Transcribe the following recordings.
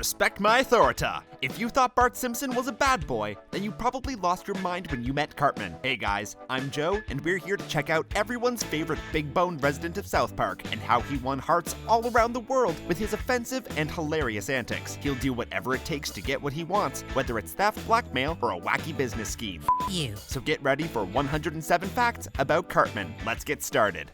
Respect my authority. If you thought Bart Simpson was a bad boy, then you probably lost your mind when you met Cartman. Hey guys, I'm Joe, and we're here to check out everyone's favorite big-boned resident of South Park and how he won hearts all around the world with his offensive and hilarious antics. He'll do whatever it takes to get what he wants, whether it's theft, blackmail, or a wacky business scheme. You. So get ready for 107 facts about Cartman. Let's get started.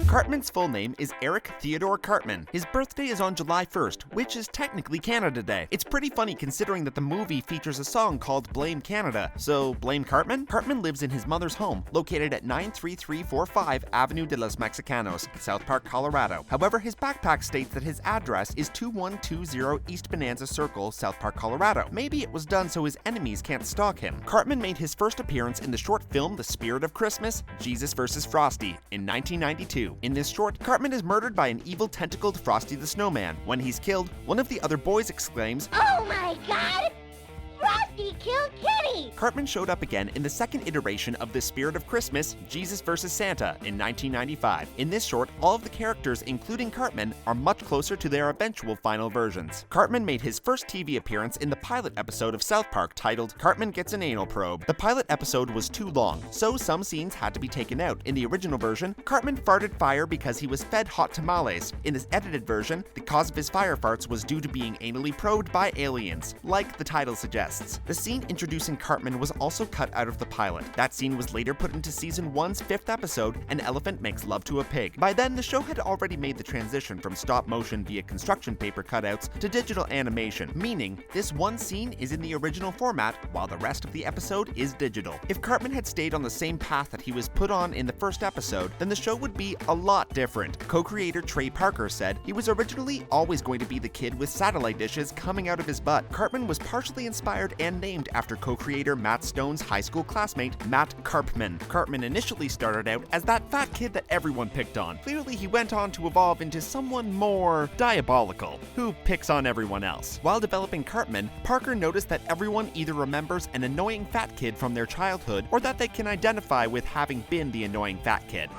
Cartman's full name is Eric Theodore Cartman. His birthday is on July 1st, which is technically Canada Day. It's pretty funny considering that the movie features a song called Blame Canada. So, blame Cartman? Cartman lives in his mother's home, located at 93345 Avenue de los Mexicanos, South Park, Colorado. However, his backpack states that his address is 2120 East Bonanza Circle, South Park, Colorado. Maybe it was done so his enemies can't stalk him. Cartman made his first appearance in the short film The Spirit of Christmas, Jesus vs. Frosty, in 1992. In this short, Cartman is murdered by an evil tentacled Frosty the Snowman. When he's killed, one of the other boys exclaims, "Oh my God! Frosty killed Kitty!" Cartman showed up again in the second iteration of The Spirit of Christmas, Jesus vs. Santa, in 1995. In this short, all of the characters, including Cartman, are much closer to their eventual final versions. Cartman made his first TV appearance in the pilot episode of South Park titled Cartman Gets an Anal Probe. The pilot episode was too long, so some scenes had to be taken out. In the original version, Cartman farted fire because he was fed hot tamales. In this edited version, the cause of his fire farts was due to being anally probed by aliens, like the title suggests. The scene introducing Cartman was also cut out of the pilot. That scene was later put into Season 1's 5th episode, An Elephant Makes Love to a Pig. By then, the show had already made the transition from stop motion via construction paper cutouts to digital animation, meaning this one scene is in the original format while the rest of the episode is digital. If Cartman had stayed on the same path that he was put on in the first episode, then the show would be a lot different. Co-creator TREY Parker said he was originally always going to be the kid with satellite dishes coming out of his butt. Cartman was partially inspired and named after co-creator Matt Stone's high school classmate, Matt Cartman. Cartman initially started out as that fat kid that everyone picked on. Clearly, he went on to evolve into someone more diabolical, who picks on everyone else. While developing Cartman, Parker noticed that everyone either remembers an annoying fat kid from their childhood, or that they can identify with having been the annoying fat kid.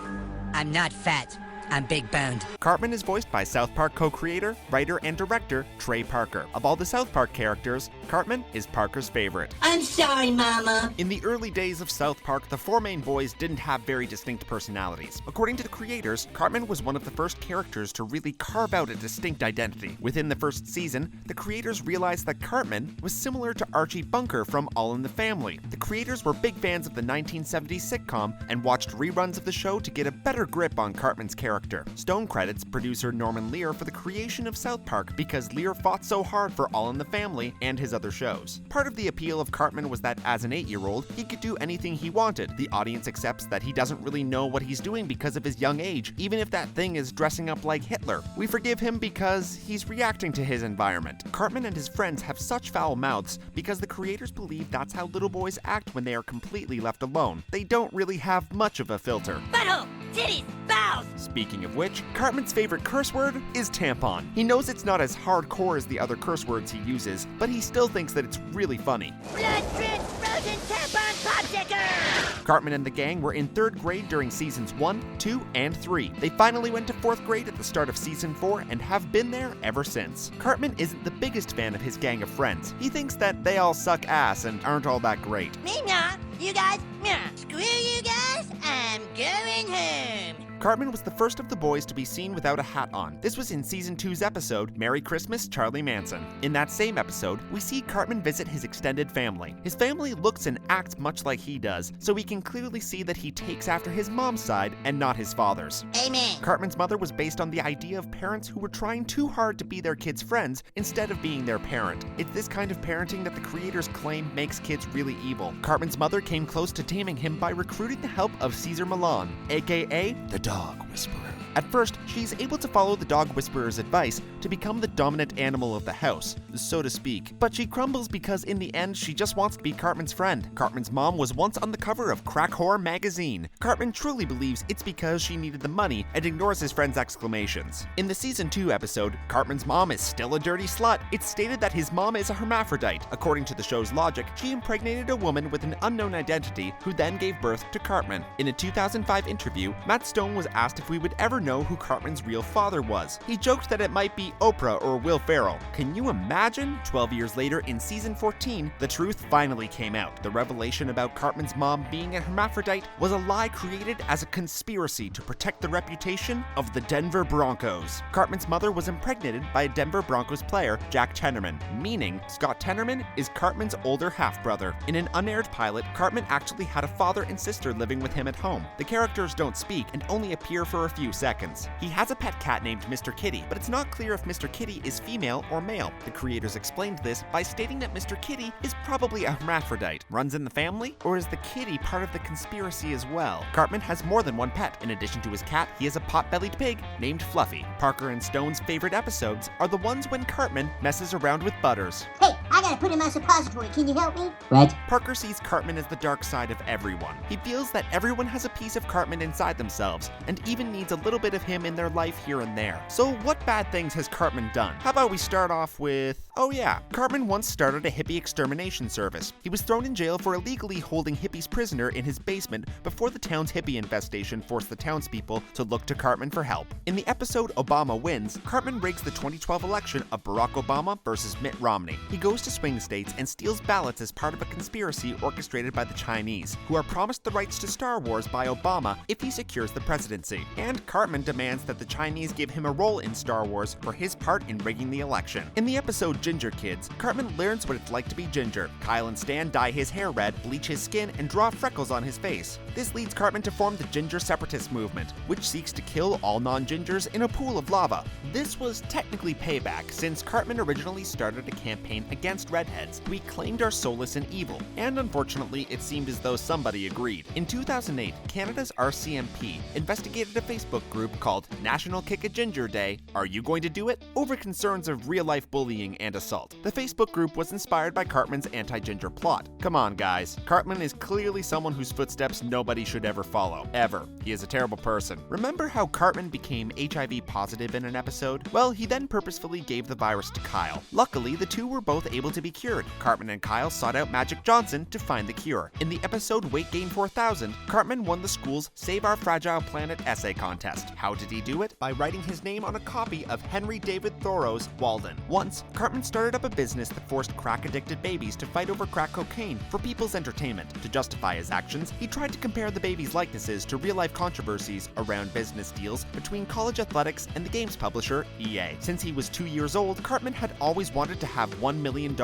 I'm not fat. I'm big boned. Cartman is voiced by South Park co-creator, writer, and director TREY Parker. Of all the South Park characters, Cartman is Parker's favorite. I'm sorry, Mama. In the early days of South Park, the four main boys didn't have very distinct personalities. According to the creators, Cartman was one of the first characters to really carve out a distinct identity. Within the first season, the creators realized that Cartman was similar to Archie Bunker from All in the Family. The creators were big fans of the 1970s sitcom and watched reruns of the show to get a better grip on Cartman's character. Stone credits producer LEAR for the creation of South Park because LEAR fought so hard for All in the Family and his other shows. Part of the appeal of Cartman was that as an 8-year-old, he could do anything he wanted. The audience accepts that he doesn't really know what he's doing because of his young age, even if that thing is dressing up like Hitler. We forgive him because he's reacting to his environment. Cartman and his friends have such foul mouths because the creators believe that's how little boys act when they are completely left alone. They don't really have much of a filter. Butthole, titties, bowels. Speaking of which, Cartman's favorite curse word is tampon. He knows it's not as hardcore as the other curse words he uses, but he still thinks that it's really funny. Blood-drenched frozen tampon popsicle! Cartman and the gang were in 3rd grade during seasons 1, 2, and 3. They finally went to 4th grade at the start of season 4 and have been there ever since. Cartman isn't the biggest fan of his gang of friends. He thinks that they all suck ass and aren't all that great. Me nah. You guys, nah. Screw you guys. I'm going home. Cartman was the first of the boys to be seen without a hat on. This was in Season 2's episode, Merry Christmas, Charlie Manson. In that same episode, we see Cartman visit his extended family. His family looks and acts much like he does, so we can clearly see that he takes after his mom's side and not his father's. Amen. Cartman's mother was based on the idea of parents who were trying too hard to be their kids' friends instead of being their parent. It's this kind of parenting that the creators claim makes kids really evil. Cartman's mother came close to taming him by recruiting the help of Caesar Milan, aka the Dog Whisperer. At first, she's able to follow the Dog Whisperer's advice to become the dominant animal of the house, so to speak. But she crumbles because in the end, she just wants to be Cartman's friend. Cartman's mom was once on the cover of Crack Whore magazine. Cartman truly believes it's because she needed the money and ignores his friend's exclamations. In the Season 2 episode, Cartman's mom is still a dirty slut. It's stated that his mom is a hermaphrodite. According to the show's logic, she impregnated a woman with an unknown identity who then gave birth to Cartman. In a 2005 interview, Matt Stone was asked if we would ever know know who Cartman's real father was. He joked that it might be Oprah or Will Ferrell. Can you imagine? 12 years later, in season 14, the truth finally came out. The revelation about Cartman's mom being a hermaphrodite was a lie created as a conspiracy to protect the reputation of the Denver Broncos. Cartman's mother was impregnated by a Denver Broncos player, Jack Tenorman, meaning Scott Tenorman is Cartman's older half-brother. In an unaired pilot, Cartman actually had a father and sister living with him at home. The characters don't speak and only appear for a few seconds. He has a pet cat named Mr. Kitty, but it's not clear if Mr. Kitty is female or male. The creators explained this by stating that Mr. Kitty is probably a hermaphrodite. Runs in the family? Or is the kitty part of the conspiracy as well? Cartman has more than one pet. In addition to his cat, he has a pot-bellied pig named Fluffy. Parker and Stone's favorite episodes are the ones when Cartman messes around with Butters. Hey, I gotta put in my suppository. Can you help me? What? Parker sees Cartman as the dark side of everyone. He feels that everyone has a piece of Cartman inside themselves, and even needs a little bit of him in their life here and there. So what bad things has Cartman done? How about we start off with... Oh yeah, Cartman once started a hippie extermination service. He was thrown in jail for illegally holding hippies prisoner in his basement before the town's hippie infestation forced the townspeople to look to Cartman for help. In the episode Obama Wins, Cartman rigs the 2012 election of Barack Obama versus Mitt Romney. He goes to swing states and steals ballots as part of a conspiracy orchestrated by the Chinese, who are promised the rights to Star Wars by Obama if he secures the presidency. And Cartman demands that the Chinese give him a role in Star Wars for his part in rigging the election. In the episode Ginger Kids, Cartman learns what it's like to be ginger. Kyle and Stan dye his hair red, bleach his skin, and draw freckles on his face. This leads Cartman to form the Ginger Separatist movement, which seeks to kill all non-gingers in a pool of lava. This was technically payback, since Cartman originally started a campaign against redheads. We claimed our solace in evil, and unfortunately, it seemed as though somebody agreed. In 2008, Canada's RCMP investigated a Facebook group called National Kick a Ginger Day. Are you going to do it? Over concerns of real-life bullying and assault. The Facebook group was inspired by Cartman's anti-ginger plot. Come on, guys. Cartman is clearly someone whose footsteps nobody should ever follow. Ever. He is a terrible person. Remember how Cartman became HIV positive in an episode? Well, he then purposefully gave the virus to Kyle. Luckily, the two were both able to be cured. Cartman and Kyle sought out Magic Johnson to find the cure. In the episode Weight Gain 4000, Cartman won the school's Save Our Fragile Planet essay contest. How did he do it? By writing his name on a copy of Henry David Thoreau's Walden. Once, Cartman started up a business that forced crack-addicted babies to fight over crack cocaine for people's entertainment. To justify his actions, he tried to compare the babies' likenesses to real-life controversies around business deals between college athletics and the games publisher, EA. Since he was 2 years old, Cartman had always wanted to have $1 million.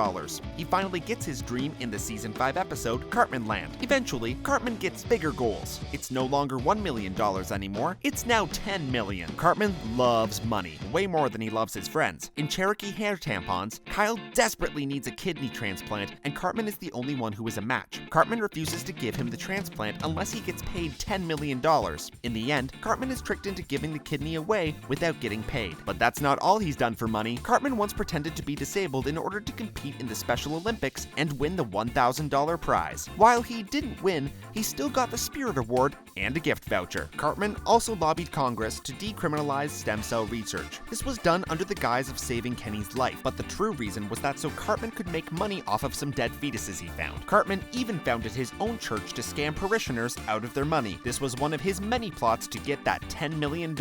He finally gets his dream in the season 5 episode, Cartman Land. Eventually, Cartman gets bigger goals. It's no longer $1 million anymore, it's now $10 million. Cartman loves money, way more than he loves his friends. In Cherokee hair tampons, Kyle desperately needs a kidney transplant, and Cartman is the only one who is a match. Cartman refuses to give him the transplant unless he gets paid $10 million. In the end, Cartman is tricked into giving the kidney away without getting paid. But that's not all he's done for money. Cartman once pretended to be disabled in order to compete in the Special Olympics and win the $1,000 prize. While he didn't win, he still got the Spirit Award and a gift voucher. Cartman also lobbied Congress to decriminalize stem cell research. This was done under the guise of saving Kenny's life, but the true reason was that so Cartman could make money off of some dead fetuses he found. Cartman even founded his own church to scam parishioners out of their money. This was one of his many plots to get that $10 million.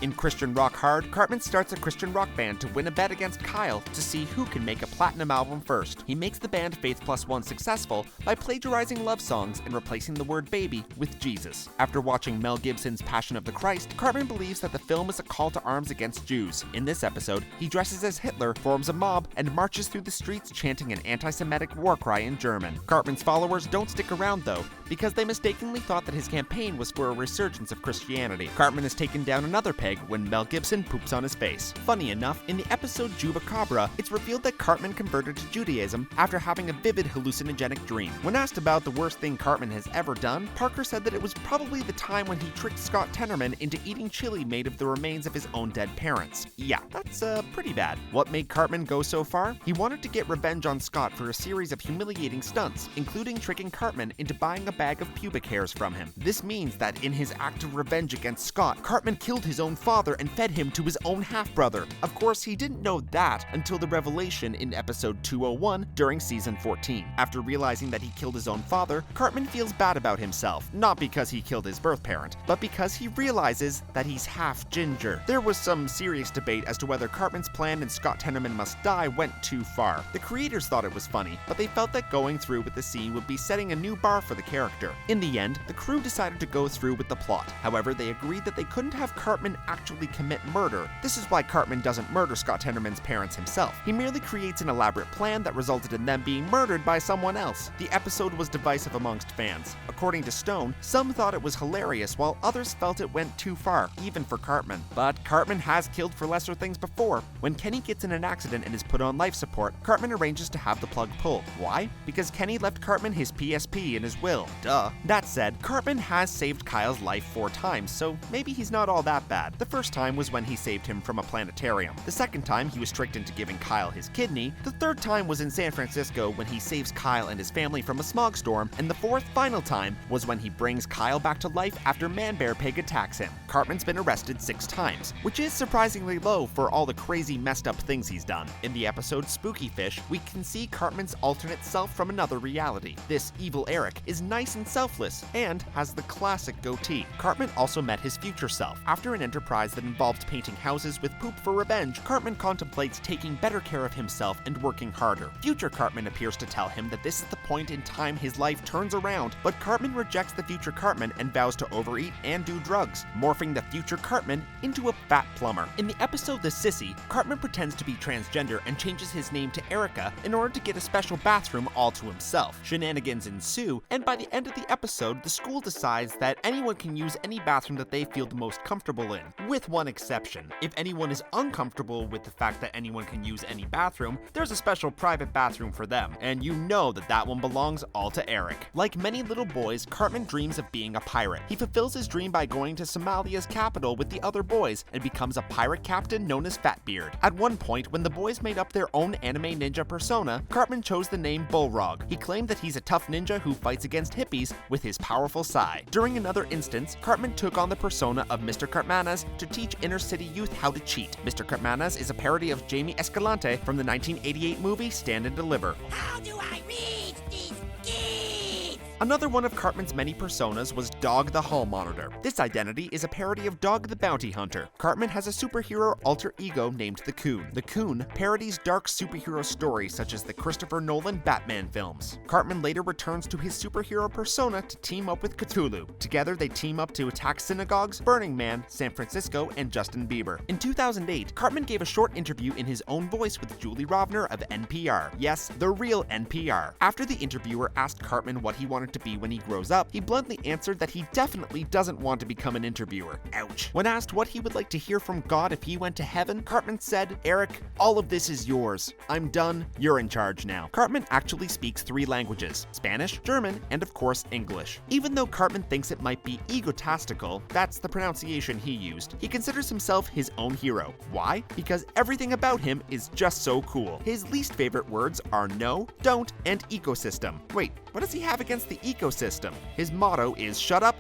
In Christian Rock Hard, Cartman starts a Christian rock band to win a bet against Kyle to see who can make a platinum album first. He makes the band Faith Plus One successful by plagiarizing love songs and replacing the word baby with Jesus. After watching Mel Gibson's Passion of the Christ, Cartman believes that the film is a call to arms against Jews. In this episode, he dresses as Hitler, forms a mob, and marches through the streets chanting an anti-Semitic war cry in German. Cartman's followers don't stick around though, because they mistakenly thought that his campaign was for a resurgence of Christianity. Cartman is taken down another peg when Mel Gibson poops on his face. Funny enough, in the episode Chupacabra, it's revealed that Cartman converted to Judaism after having a vivid hallucinogenic dream. When asked about the worst thing Cartman has ever done, Parker said that it was probably the time when he tricked Scott Tenorman into eating chili made of the remains of his own dead parents. Yeah, that's pretty bad. What made Cartman go so far? He wanted to get revenge on Scott for a series of humiliating stunts, including tricking Cartman into buying a bag of pubic hairs from him. This means that in his act of revenge against Scott, Cartman killed his own father and fed him to his own half-brother. Of course, he didn't know that until the revelation in episode 201 during season 14. After realizing that he killed his own father, Cartman feels bad about himself, not because he killed his birth parent, but because he realizes that he's half ginger. There was some serious debate as to whether Cartman's plan and Scott Tenorman Must Die went too far. The creators thought it was funny, but they felt that going through with the scene would be setting a new bar for the character. In the end, the crew decided to go through with the plot. However, they agreed that they couldn't have Cartman actually commit murder. This is why Cartman doesn't murder Scott Tenorman's parents himself. He merely creates an elaborate plan that resulted in them being murdered by someone else. The episode was divisive amongst fans. According to Stone, some thought it was hilarious while others felt it went too far, even for Cartman. But Cartman has killed for lesser things before. When Kenny gets in an accident and is put on life support, Cartman arranges to have the plug pulled. Why? Because Kenny left Cartman his PSP in his will. Duh. That said, Cartman has saved Kyle's life 4 times, so maybe he's not all that bad. The first time was when he saved him from a planetarium. The second time he was tricked into giving Kyle his kidney. The third time was in San Francisco when he saves Kyle and his family from a smog storm. And the fourth final time was when he brings Kyle back to life after Man-Bear Pig attacks him. Cartman's been arrested 6 times, which is surprisingly low for all the crazy messed up things he's done. In the episode Spooky Fish, we can see Cartman's alternate self from another reality. This evil Eric is nice and selfless, and has the classic goatee. Cartman also met his future self. After an enterprise that involved painting houses with poop for revenge, Cartman contemplates taking better care of himself and working harder. Future Cartman appears to tell him that this is the point in time his life turns around, but Cartman rejects the future Cartman and vows to overeat and do drugs, morphing the future Cartman into a fat plumber. In the episode The Sissy, Cartman pretends to be transgender and changes his name to Erica in order to get a special bathroom all to himself. Shenanigans ensue, and by the end of the episode, the school decides that anyone can use any bathroom that they feel the most comfortable in, with one exception. If anyone is uncomfortable with the fact that anyone can use any bathroom, there's a special private bathroom for them, and you know that that one belongs all to Eric. Like many little boys, Cartman dreams of being a pirate. He fulfills his dream by going to Somalia's capital with the other boys and becomes a pirate captain known as Fatbeard. At one point, when the boys made up their own anime ninja persona, Cartman chose the name Bullrog. He claimed that he's a tough ninja who fights against hippies with his powerful sai. During another instance, Cartman took on the persona of Mr. Cartmanas to teach inner-city youth how to cheat. Mr. Cartmanas is a parody of Jamie Escalante from the 1988 movie Stand and Deliver. How do I reach these kids? Another one of Cartman's many personas was Dog the Hall Monitor. This identity is a parody of Dog the Bounty Hunter. Cartman has a superhero alter ego named the Coon. The Coon parodies dark superhero stories such as the Christopher Nolan Batman films. Cartman later returns to his superhero persona to team up with Cthulhu. Together they team up to attack synagogues, Burning Man, San Francisco, and Justin Bieber. In 2008, Cartman gave a short interview in his own voice with Julie Rovner of NPR. Yes, the real NPR. After the interviewer asked Cartman what he wanted to be when he grows up, he bluntly answered that he definitely doesn't want to become an interviewer. Ouch. When asked what he would like to hear from God if he went to heaven, Cartman said, "Eric, all of this is yours. I'm done. You're in charge now." Cartman actually speaks 3 languages: Spanish, German, and of course English. Even though Cartman thinks it might be egotastical, that's the pronunciation he used, he considers himself his own hero. Why? Because everything about him is just so cool. His least favorite words are no, don't, and ecosystem. Wait, what does he have against the ecosystem? His motto is shut up,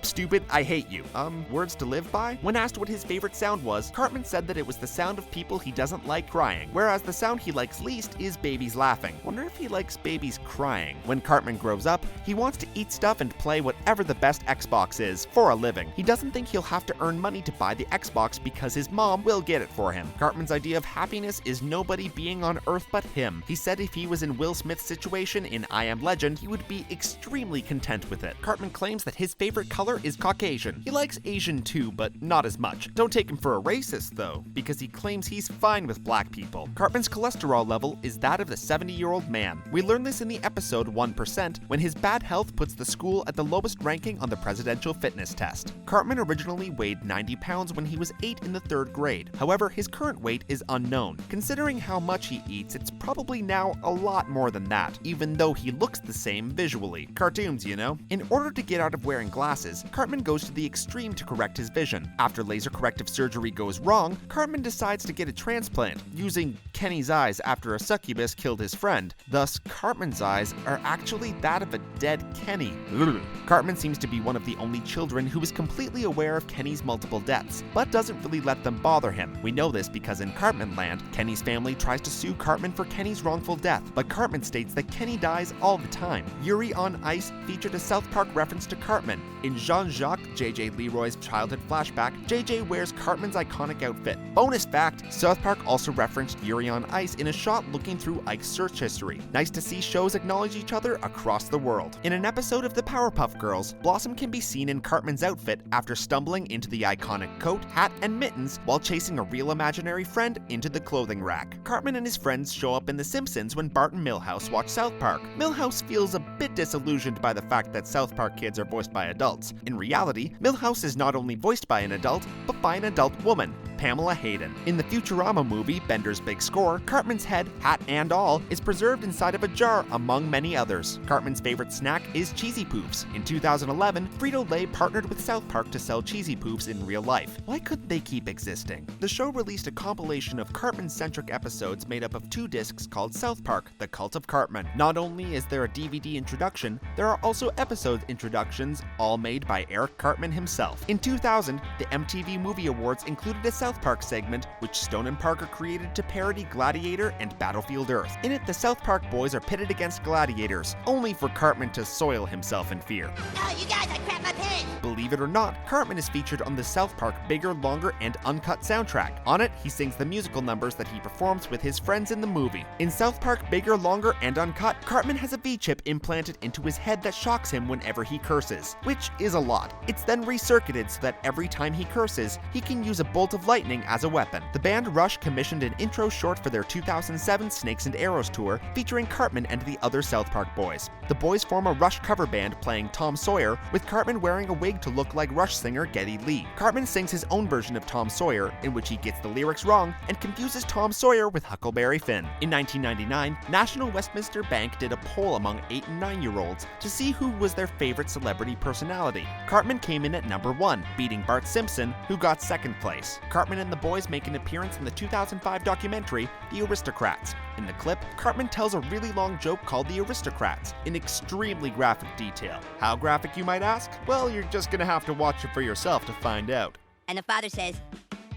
stupid, I hate you. Words to live by? When asked what his favorite sound was, Cartman said that it was the sound of people he doesn't like crying, whereas the sound he likes least is babies laughing. Wonder if he likes babies crying. When Cartman grows up, he wants to eat stuff and play whatever the best Xbox is for a living. He doesn't think he'll have to earn money to buy the Xbox because his mom will get it for him. Cartman's idea of happiness is nobody being on Earth but him. He said if he was in Will Smith's situation in I Am Legend, he would be extremely content with it. Cartman claims that his favorite color is Caucasian. He likes Asian too, but not as much. Don't take him for a racist though, because he claims he's fine with black people. Cartman's cholesterol level is that of the 70-year-old man. We learn this in the episode 1%, when his bad health puts the school at the lowest ranking on the presidential fitness test. Cartman originally weighed 90 pounds when he was 8 in the 3rd grade. However, his current weight is unknown. Considering how much he eats, it's probably now a lot more than that, even though he looks the same visually. Cartoons, you know? In order to get out of wearing glasses, Cartman goes to the extreme to correct his vision. After laser corrective surgery goes wrong, Cartman decides to get a transplant, using Kenny's eyes after a succubus killed his friend. Thus, Cartman's eyes are actually that of a dead Kenny. Ugh. Cartman seems to be one of the only children who is completely aware of Kenny's multiple deaths, but doesn't really let them bother him. We know this because in Cartman Land, Kenny's family tries to sue Cartman for Kenny's wrongful death, but Cartman states that Kenny dies all the time. Yuri on on Ice featured a South Park reference to Cartman. In Jean-Jacques J.J. Leroy's childhood flashback, J.J. wears Cartman's iconic outfit. Bonus fact, South Park also referenced Yuri on Ice in a shot looking through Ike's search history. Nice to see shows acknowledge each other across the world. In an episode of the Powerpuff Girls, Blossom can be seen in Cartman's outfit after stumbling into the iconic coat, hat, and mittens while chasing a real imaginary friend into the clothing rack. Cartman and his friends show up in The Simpsons when Bart and Milhouse watch South Park. Milhouse feels a bit disillusioned by the fact that South Park kids are voiced by adults. In reality, Milhouse is not only voiced by an adult, but by an adult woman, Pamela Hayden. In the Futurama movie, Bender's Big Score, Cartman's head, hat, and all is preserved inside of a jar, among many others. Cartman's favorite snack is Cheesy Poofs. In 2011, Frito-Lay partnered with South Park to sell Cheesy Poofs in real life. Why couldn't they keep existing? The show released a compilation of Cartman-centric episodes made up of 2 discs called South Park, The Cult of Cartman. Not only is there a DVD introduction, there are also episode introductions, all made by Eric Cartman himself. In 2000, the MTV Movie Awards included a South Park segment, which Stone and Parker created to parody Gladiator and Battlefield Earth. In it, the South Park boys are pitted against gladiators, only for Cartman to soil himself in fear. Oh, you guys, I crapped my pants! Believe it or not, Cartman is featured on the South Park Bigger, Longer, and Uncut soundtrack. On it, he sings the musical numbers that he performs with his friends in the movie. In South Park Bigger, Longer, and Uncut, Cartman has a V-chip implanted into his head that shocks him whenever he curses, which is a lot. It's then recircuited so that every time he curses, he can use a bolt of lightning as a weapon. The band Rush commissioned an intro short for their 2007 Snakes and Arrows tour featuring Cartman and the other South Park boys. The boys form a Rush cover band playing Tom Sawyer, with Cartman wearing a wig to look like Rush singer Geddy Lee. Cartman sings his own version of Tom Sawyer, in which he gets the lyrics wrong and confuses Tom Sawyer with Huckleberry Finn. In 1999, National Westminster Bank did a poll among 8 and 9-year-olds to see who was their favorite celebrity personality. Cartman came in at number 1, beating Bart Simpson, who got 2nd place. Cartman and the boys make an appearance in the 2005 documentary, The Aristocrats. In the clip, Cartman tells a really long joke called The Aristocrats, in extremely graphic detail. How graphic, you might ask? Well, you're just gonna have to watch it for yourself to find out. And the father says,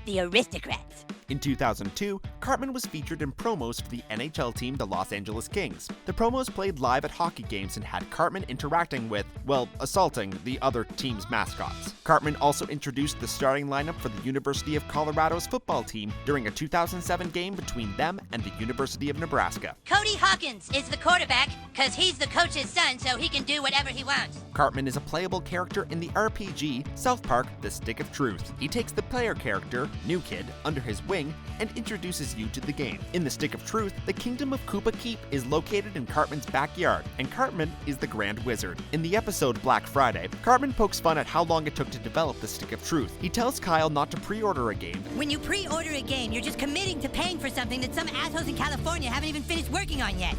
the aristocrats. In 2002, Cartman was featured in promos for the NHL team, the Los Angeles Kings. The promos played live at hockey games and had Cartman interacting with, well, assaulting the other team's mascots. Cartman also introduced the starting lineup for the University of Colorado's football team during a 2007 game between them and the University of Nebraska. Cody Hawkins is the quarterback, because he's the coach's son, so he can do whatever he wants. Cartman is a playable character in the RPG South Park, The Stick of Truth. He takes the player character, New Kid, under his wing and introduces you to the game. In The Stick of Truth, the kingdom of Koopa Keep is located in Cartman's backyard, and Cartman is the Grand Wizard. In the episode Black Friday, Cartman pokes fun at how long it took to develop The Stick of Truth. He tells Kyle not to pre-order a game. When you pre-order a game, you're just committing to paying for something that some assholes in California haven't even finished working on yet.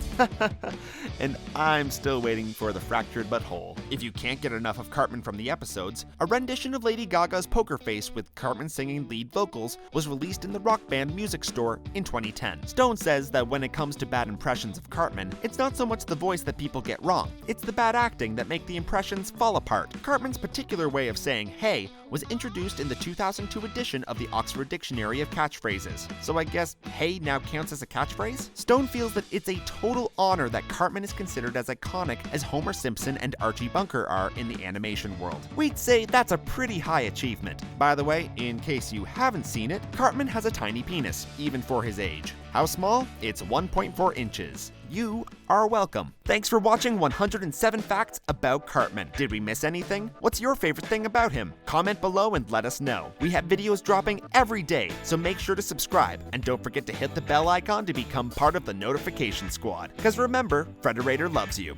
And I'm still waiting for the fractured but whole. If you can't get enough of Cartman from the episodes, a rendition of Lady Gaga's Poker Face with Cartman singing lead vocals was released in the Rock Band Music Store in 2010. Stone says that when it comes to bad impressions of Cartman, it's not so much the voice that people get wrong, it's the bad acting that make the impressions fall apart. Cartman's particular way of saying hey was introduced in the 2002 edition of the Oxford Dictionary of Catchphrases. So I guess hey now counts as a catchphrase? Stone feels that it's a total honor that Cartman is considered as iconic as Homer Simpson and Archie Bunker are in the animation world. We'd say that's a pretty high achievement. By the way, in case you haven't seen it, Cartman has a tiny penis, even for his age. How small? It's 1.4 inches. You are welcome. Thanks for watching 107 Facts About Cartman. Did we miss anything? What's your favorite thing about him? Comment below and let us know. We have videos dropping every day, so make sure to subscribe. And don't forget to hit the bell icon to become part of the notification squad. Because remember, Frederator loves you.